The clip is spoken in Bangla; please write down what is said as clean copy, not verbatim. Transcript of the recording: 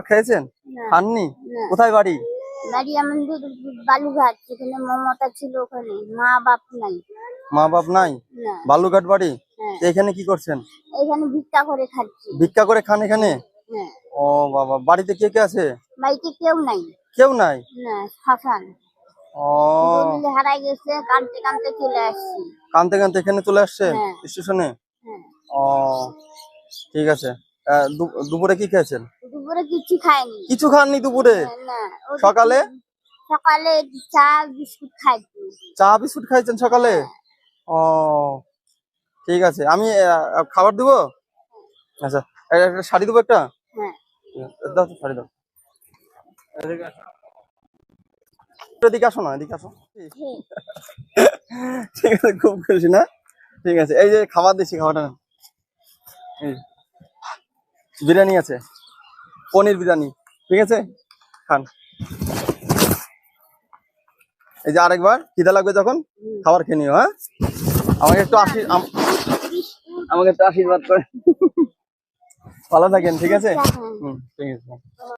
খেয়েছেন? না খাননি? না কোথায় বাড়ি? বাড়ি আমাদের বালুঘাট, যেখানে মমতা ছিল ওখানে। মা বাপ নাই। মা বাপ নাই? না। বালুঘাট বাড়ি। হ্যাঁ, তো এখানে কি করছেন? এখানে ভিক্ষা করে খাচ্ছি। ভিক্ষা করে খান এখানে? হ্যাঁ, ও বাবা, বাড়িতে কে কে আছে? বাড়িতে কেউ নাই। কেউ নাই? না, শ্মশান। ও, দলিল হারাই গেছে, কাঁদতে কাঁদতে চলে আসছি। কানতে কানতে এখানে চলে আসছেন হ্যাঁ স্টেশনে? হ্যাঁ। ও, ঠিক আছে। দুপুরে কি খেয়েছেন? দুপুরে কিছু খাইনি। কিছু খাননি দুপুরে? না, সকালে? সকালে চা বিস্কুট খাইছি। চা বিস্কুট খাইছেন সকালে? ও, ঠিক আছে। আমি খাবার দেবো? আচ্ছা, একটা শাড়ি দেবো একটা? হ্যাঁ দাও তো, শাড়ি দাও। এদিকে আসো না, এদিকে আসো। ঠিক আছে, খুব খুশি না? ঠিক আছে, এই যে খাবার দিচ্ছি, খাবারটা নাও। এই বিরিয়ানি আছে, পনির বিরিয়ানি, ঠিক আছে, খান। এই যে আরেকবার খিদা লাগবে যখন খাবার খেয়ে নিও, হ্যাঁ? আমাকে একটু আমাকে একটু আশীর্বাদ করে ভালো থাকেন, ঠিক আছে? হ্যাঁ। ঠিক আছে।